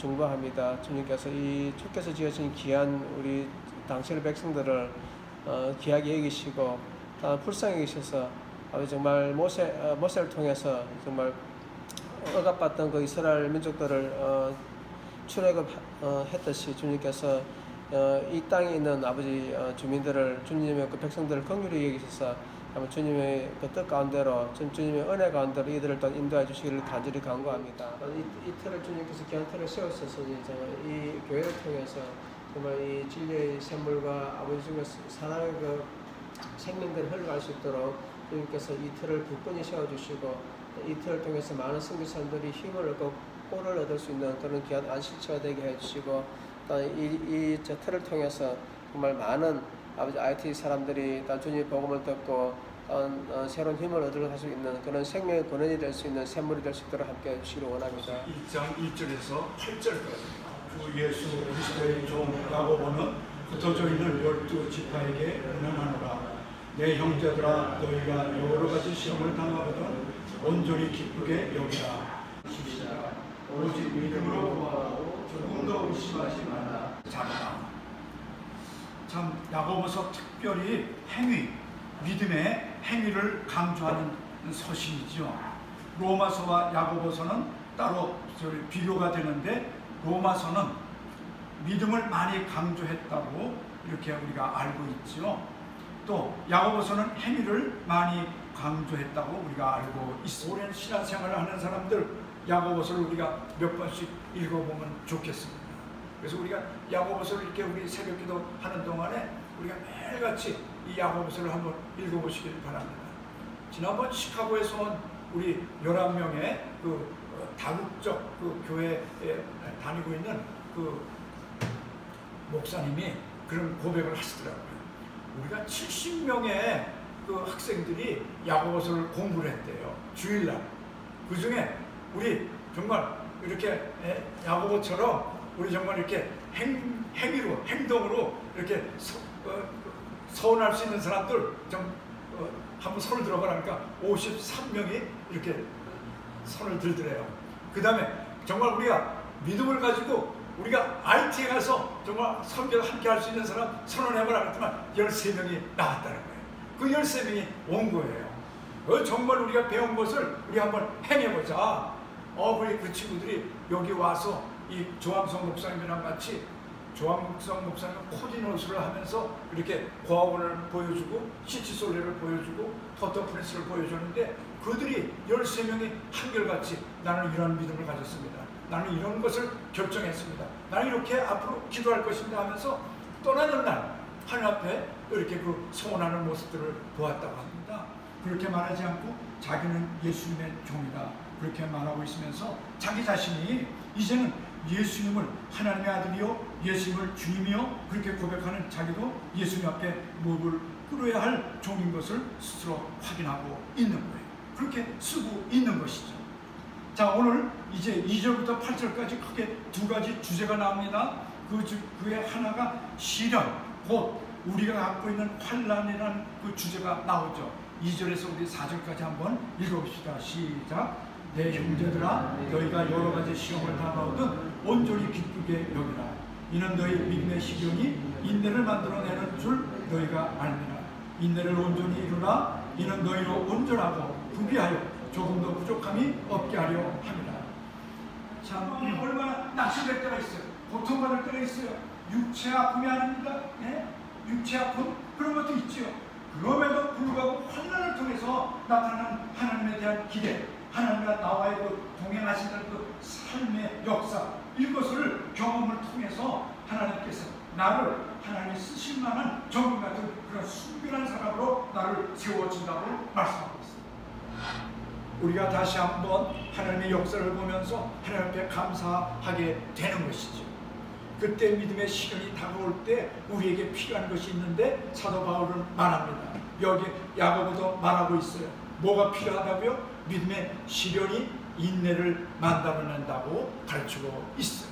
중보합니다. 주님께서 이 주께서 지으신 귀한 우리 당신의 백성들을 귀하게 여기시고 불쌍히 여기셔서 정말 모세를 통해서 정말 억압받던 그 이스라엘 민족들을 출애굽했듯이 주님께서 이 땅에 있는 아버지 주민들을 주님의 그 백성들을 긍휼히 여기셔서 주님의 그 뜻 가운데로 주님의 은혜 가운데로 이들을 또 인도해 주시기를 간절히 간구합니다. 이 틀을 주님께서 귀한 틀을 세우셔서 이 교회를 통해서 정말 이 진리의 샘물과 아버지 중에 사랑의 그 생명들이 흘러갈 수 있도록 주님께서 이 틀을 굳건히 세워주시고 이 틀을 통해서 많은 선교사님들이 힘을 얻고 꼴을 얻을 수 있는 그런 귀한 안식처가 되게 해주시고 또 이 틀을 통해서 정말 많은 아버지 IT 사람들이 주님의 복음을 듣고 새로운 힘을 얻을 수 있는 그런 생명의 근원이 될 수 있는 샘물이 될 수 있도록 함께 해주시기를 원합니다. 1장 1절에서 8절까지 주 예수 그리스도의 종 야고보는 흩어져 있는 12지파에게 운행하노라. 내 형제들아 너희가 여러 가지 시험을 당하거든 온전히 기쁘게 여기라. 오직 믿음으로 구하고 조금도 의심하지 말라. 참 야고보서 특별히 행위, 믿음의 행위를 강조하는 서신이죠. 로마서와 야고보서는 따로 비교가 되는데 로마서는 믿음을 많이 강조했다고 이렇게 우리가 알고 있죠. 또 야고보서는 행위를 많이 강조했다고 우리가 알고 있습니다. 오랜 신앙생활을 하는 사람들 야고보서를 우리가 몇 번씩 읽어보면 좋겠습니다. 그래서 우리가 야고보서를 이렇게 우리 새벽기도 하는 동안에 우리가 매일같이 이 야고보서를 한번 읽어보시길 바랍니다. 지난번 시카고에서 온 우리 11명의 그 다국적 그 교회에 다니고 있는 그 목사님이 그런 고백을 하시더라고요. 우리가 70명의 그 학생들이 야고보서를 공부를 했대요. 주일날. 그 중에 우리 정말 이렇게 야고보처럼 우리 정말 이렇게 행위로, 행동으로 이렇게 서운할 수 있는 사람들 좀 한번 손을 들어보라니까 53명이 이렇게 손을 들더래요. 그 다음에 정말 우리가 믿음을 가지고 우리가 IT에 가서 정말 설교를 함께 할 수 있는 사람 선언해보라 그랬더만 13명이 나왔다는 거예요. 그 13명이 온 거예요. 정말 우리가 배운 것을 우리 한번 행해보자. 그 친구들이 여기 와서 이 조항성 목사님이랑 같이 조항성 목사님 코디노스를 하면서 이렇게 고학원을 보여주고 시치솔레를 보여주고 터터프레스를 보여줬는데 그들이 13명이 한결같이 나는 이런 믿음을 가졌습니다. 나는 이런 것을 결정했습니다. 나는 이렇게 앞으로 기도할 것입니다 하면서 떠나는 날 하늘 앞에 이렇게 그 소원하는 모습들을 보았다고 합니다. 그렇게 말하지 않고 자기는 예수님의 종이다 그렇게 말하고 있으면서 자기 자신이 이제는 예수님을 하나님의 아들이요 예수님을 주님이요 그렇게 고백하는 자기도 예수님 앞에 무릎을 꿇어야 할 종인 것을 스스로 확인하고 있는 거예요. 그렇게 쓰고 있는 것이죠. 자, 오늘 이제 2절부터 8절까지 크게 두 가지 주제가 나옵니다. 그의 하나가 시련, 곧 우리가 갖고 있는 환난이라는 그 주제가 나오죠. 2절에서 우리 4절까지 한번 읽어봅시다. 시작. 내 형제들아 너희가 여러 가지 시험을 당하거든 온전히 기쁘게 여기라. 이는 너희 믿음의 시련이 인내를 만들어내는 줄 너희가 알미라. 인내를 온전히 이루라. 이는 너희로 온전하고 부비하여 조금도 부족함이 없게 하려 함이라. 참 얼마나 낙심될 때가 있어요. 고통받을 때가 있어요. 육체 아픔이 아닙니다. 예? 육체 아픔 그런 것도 있죠. 그럼에도 불구하고 환난을 통해서 나타나는 하나님에 대한 기대, 하나님과 나와의 그 동행하시는 그 삶의 역사 이것을 경험을 통해서 하나님께서 나를 하나님이 쓰실 만한 정금 같은 그런 순결한 사람으로 나를 세워준다고 말씀하고 있습니다. 우리가 다시 한번 하나님의 역사를 보면서 하나님 앞에 감사하게 되는 것이죠. 그때 믿음의 시련이 다가올 때 우리에게 필요한 것이 있는데 사도 바울은 말합니다. 여기 야고보도 말하고 있어요. 뭐가 필요하다고요? 믿음의 시련이 인내를 만들어낸다고 가르치고 있어요.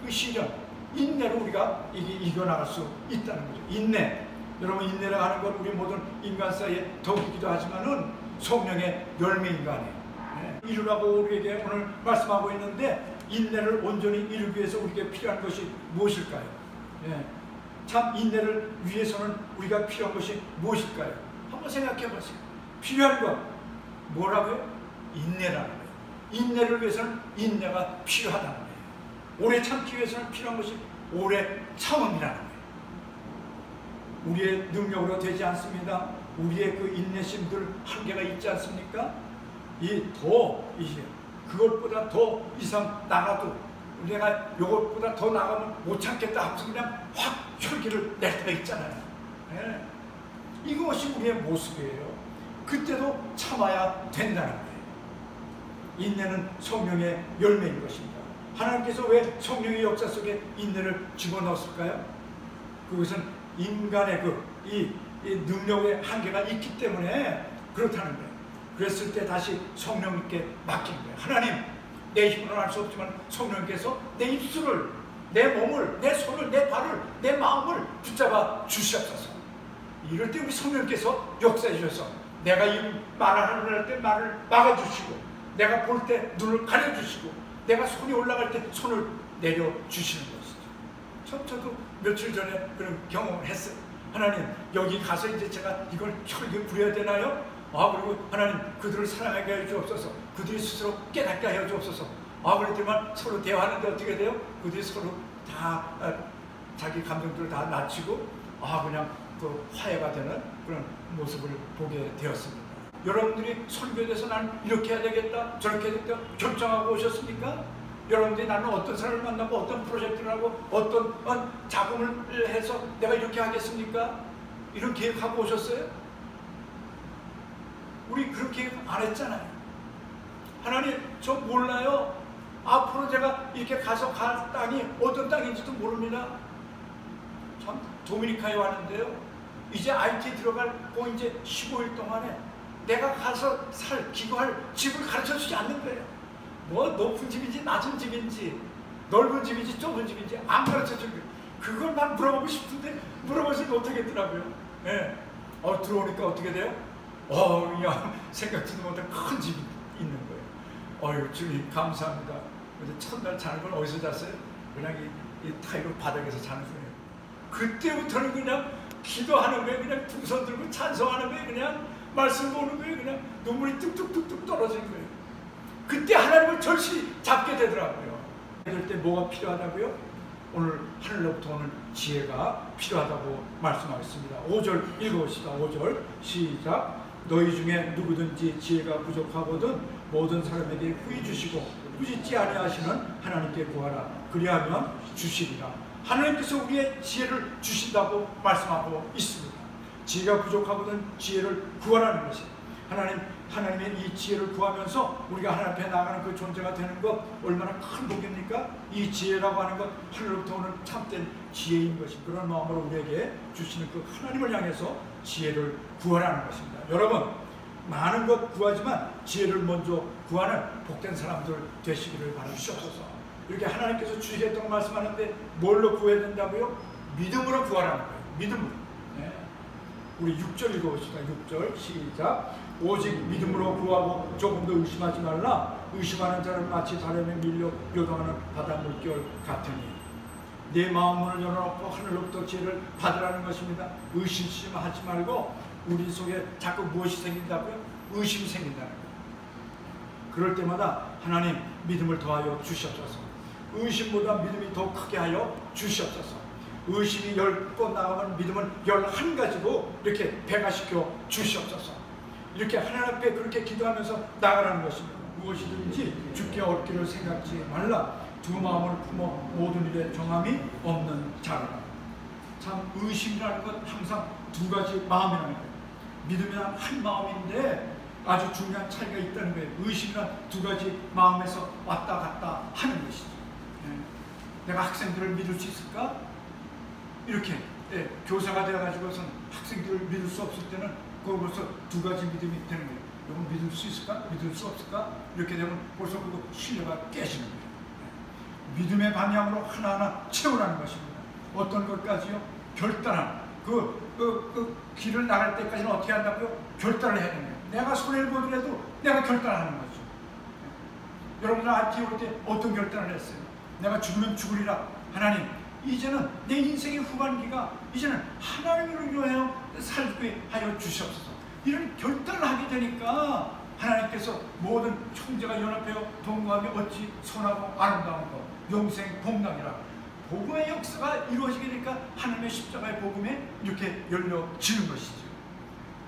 그 시련, 인내로 우리가 이겨나갈 수 있다는 거죠. 인내. 여러분 인내라 하는 건 우리 모든 인간 사이에 더욱이기도 하지만은 성령의 열매인가 아니에요. 이루라고 우리에게 오늘 말씀하고 있는데 인내를 온전히 이루기 위해서 우리에게 필요한 것이 무엇일까요? 예. 참 인내를 위해서는 우리가 필요한 것이 무엇일까요? 한번 생각해 보세요. 필요한 것 뭐라고요? 인내라는 거예요. 인내를 위해서는 인내가 필요하다는 거예요. 오래 참기 위해서는 필요한 것이 오래 참음이라는 거예요. 우리의 능력으로 되지 않습니다. 우리의 그 인내심들 한계가 있지 않습니까? 이제 그것보다 더 이상 나가도 내가 이것보다 더 나가면 못 참겠다 하면서 그냥 확 혈기를 낼 때가 있잖아요. 네. 이것이 우리의 모습이에요. 그때도 참아야 된다는 거예요. 인내는 성령의 열매인 것입니다. 하나님께서 왜 성령의 역사 속에 인내를 집어넣었을까요? 그것은 인간의 이 능력의 한계가 있기 때문에 그렇다는 거예요. 그랬을 때 다시 성령님께 맡기는 거예요. 하나님, 내 힘으로는 할 수 없지만 성령님께서 내 입술을, 내 몸을, 내 손을, 내 발을, 내 마음을 붙잡아 주시옵소서. 이럴 때 우리 성령님께서 역사해 주셔서 내가 이 말을 할 때 말을 막아주시고, 내가 볼 때 눈을 가려주시고, 내가 손이 올라갈 때 손을 내려주시는 것이죠. 저도 며칠 전에 그런 경험을 했어요. 하나님, 여기 가서 이제 제가 이걸 혈기 부려야 되나요? 그리고 하나님, 그들을 사랑하게 해 주옵소서. 그들이 스스로 깨닫게 해 주옵소서. 그랬지만 서로 대화하는데 어떻게 돼요? 그들이 서로 다 자기 감정들을 다 낮추고 그냥 또 화해가 되는 그런 모습을 보게 되었습니다. 여러분들이 설교에 대해서 나는 이렇게 해야 되겠다, 저렇게 해야 되겠다 결정하고 오셨습니까? 여러분들이 나는 어떤 사람을 만나고 어떤 프로젝트를 하고 어떤 작업을 해서 내가 이렇게 하겠습니까? 이런 계획하고 오셨어요? 우리 그렇게 안 했잖아요. 하나님, 저 몰라요. 앞으로 제가 이렇게 가서 갈 땅이 어떤 땅인지도 모릅니다. 참 도미니카에 왔는데요. 이제 IT 들어갈 이제 15일 동안에 내가 가서 기거할 집을 가르쳐주지 않는 거예요. 뭐 높은 집인지 낮은 집인지 넓은 집인지 좁은 집인지 안 가르쳐주는 거예요. 그걸 난 물어보고 싶은데 물어보지 못하겠더라고요. 예. 들어오니까 어떻게 돼요? 그냥 생각지도 못한 큰 집이 있는 거예요. 주님 감사합니다. 근데 첫날 자는 건 어디서 잤어요? 그냥 이 타일로 바닥에서 자는 거예요. 그때부터는 그냥 기도하는 거예요. 그냥 두 손 들고 찬송하는 거예요. 그냥 말씀 보는 거예요. 그냥 눈물이 뚝뚝뚝뚝 떨어지는 거예요. 그때 하나님을 절실히 잡게 되더라고요. 이럴 때 뭐가 필요하다고요? 오늘 하늘로부터 오는 지혜가 필요하다고 말씀하겠습니다. 5절 읽어봅시다. 5절 시작. 너희 중에 누구든지 지혜가 부족하거든 모든 사람에게 후히 주시고 꾸짖지 아니하시는 하나님께 구하라. 그리하면 주시리라. 하나님께서 우리의 지혜를 주신다고 말씀하고 있습니다. 지혜가 부족하거든 지혜를 구하라는 것이 하나님의 이 지혜를 구하면서 우리가 하나님 앞에 나가는 그 존재가 되는 것 얼마나 큰 복입니까? 이 지혜라고 하는 것 하늘로부터 오는 참된 지혜인 것이 그런 마음으로 우리에게 주시는 그 하나님을 향해서 지혜를 구하라는 것입니다. 여러분, 많은 것 구하지만 지혜를 먼저 구하는 복된 사람들 되시기를 바라주시옵소서. 이렇게 하나님께서 주시겠다고 말씀하는데 뭘로 구해야 된다고요? 믿음으로 구하라는 거예요. 믿음으로. 네. 우리 6절 읽어봅시다. 6절 시작. 오직 믿음으로 구하고 조금도 의심하지 말라. 의심하는 자는 마치 바람에 밀려 요동하는 바다 물결 같으니. 내 마음문을 열어놓고 하늘로부터 지혜를 받으라는 것입니다. 의심하지 말고 우리 속에 자꾸 무엇이 생긴다고요? 의심이 생긴다는 거예요. 그럴 때마다 하나님 믿음을 더하여 주시옵소서. 의심보다 믿음이 더 크게 하여 주시옵소서. 의심이 10번 나가면 믿음은 11가지로 이렇게 배가시켜 주시옵소서. 이렇게 하나님 앞에 그렇게 기도하면서 나가라는 것입니다. 무엇이든지 죽게 얻기를 생각지 말라. 두 마음을 품어 모든 일에 정함이 없는 자라. 참 의심이라는 건 항상 두 가지 마음이라는 거예요. 믿음이란 한 마음인데 아주 중요한 차이가 있다는 거예요. 의심이란 두 가지 마음에서 왔다 갔다 하는 것이죠. 내가 학생들을 믿을 수 있을까? 이렇게 교사가 되어가지고선 학생들을 믿을 수 없을 때는 거기서 두 가지 믿음이 되는 거예요. 이건 믿을 수 있을까? 믿을 수 없을까? 이렇게 되면 벌써 그 신뢰가 깨지는 거예요. 믿음의 방향으로 하나하나 채우라는 것입니다. 어떤 것까지요? 결단한 그 길을 나갈 때까지는 어떻게 한다고요? 결단을 해야 됩니다. 내가 손해를 보더라도 내가 결단하는 거죠. 여러분들 아직 올 때 어떤 결단을 했어요? 내가 죽으면 죽으리라. 하나님, 이제는 내 인생의 후반기가 이제는 하나님을 위하여 살게 하여 주시옵소서. 이런 결단을 하게 되니까 하나님께서 모든 형제가 연합하여 동거하며 어찌 선하고 아름다운 것, 영생 복락이라. 복음의 역사가 이루어지게 되니까 하나님의 십자가의 복음에 이렇게 열려지는 것이죠.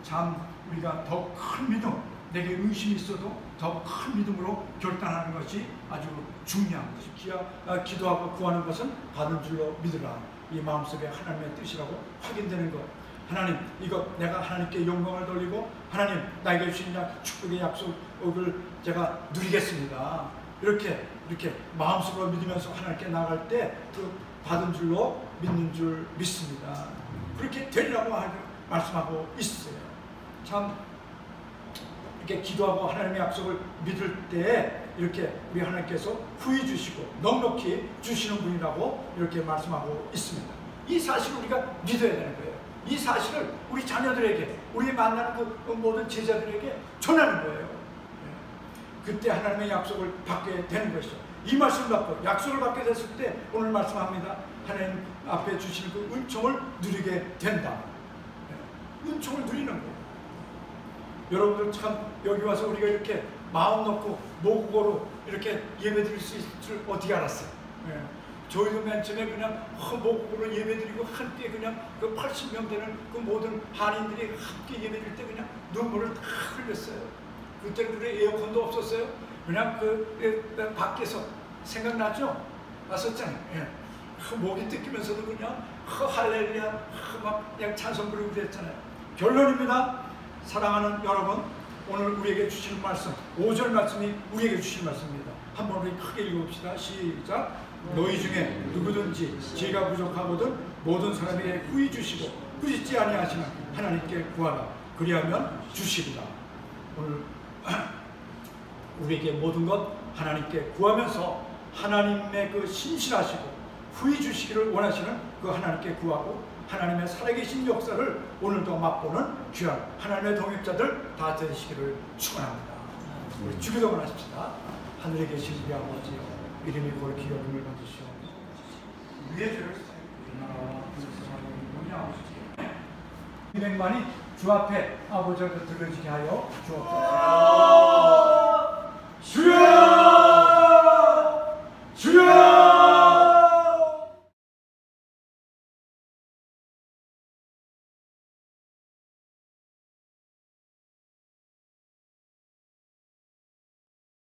참 우리가 더 큰 믿음, 내게 의심이 있어도 더 큰 믿음으로 결단하는 것이 아주 중요한 것이죠. 기도하고 구하는 것은 받은 줄로 믿으라. 이 마음속에 하나님의 뜻이라고 확인되는 것. 하나님, 이거 내가 하나님께 영광을 돌리고 하나님 나에게 주신 축복의 약속을 제가 누리겠습니다. 이렇게 마음속으로 믿으면서 하나님께 나갈 때 그 받은 줄로 믿는 줄 믿습니다. 그렇게 되리라고 말씀하고 있어요. 참 이렇게 기도하고 하나님의 약속을 믿을 때 이렇게 우리 하나님께서 후히 주시고 넉넉히 주시는 분이라고 이렇게 말씀하고 있습니다. 이 사실을 우리가 믿어야 되는 거예요. 이 사실을 우리 자녀들에게, 우리 만나는 그 모든 제자들에게 전하는 거예요. 그때 하나님의 약속을 받게 되는 것이죠. 이 말씀을 받고 약속을 받게 됐을 때 오늘 말씀합니다. 하나님 앞에 주시는 그 은총을 누리게 된다. 은총을 누리는 거예요. 여러분들 참 여기 와서 우리가 이렇게 마음 놓고 모국어로 이렇게 예배 드릴 수 있을 줄 어떻게 알았어요? 저희도 맨 처음에 그냥 모국어로 예배 드리고 함께 그냥 그 80명 되는 그 모든 한인들이 함께 예배 드릴 때 그냥 눈물을 다 흘렸어요. 그때는 그래 에어컨도 없었어요. 그냥 그 밖에서 생각나죠? 왔었잖아요. 목이 뜯기면서도 그냥 할렐루야 막 그냥 찬송 부르고 그랬잖아요. 결론입니다. 사랑하는 여러분, 오늘 우리에게 주시는 말씀 5절 말씀이 우리에게 주시는 말씀입니다. 한번 우리 크게 읽어봅시다. 시작. 너희 중에 누구든지 지혜가 부족하거든 모든 사람에게 후히 주시고 꾸짖지 아니하시는 하나님께 구하라. 그리하면 주시리라. 오늘 우리에게 모든 것 하나님께 구하면서 하나님의 그 신실하시고 후히 주시기를 원하시는 그 하나님께 구하고 하나님의 살아계신 역사를 오늘도 맛보는 귀한 하나님의 동역자들 다 되시기를 축원합니다. 우리 주기도문 하십시다. 하늘에 계신 우리 아버지여, 이름이 거룩히 여김을 받으시오. 우리의 죄를 사하여 200만이 주 앞에 아버지 앞에 들려지게 하여 주옵소서.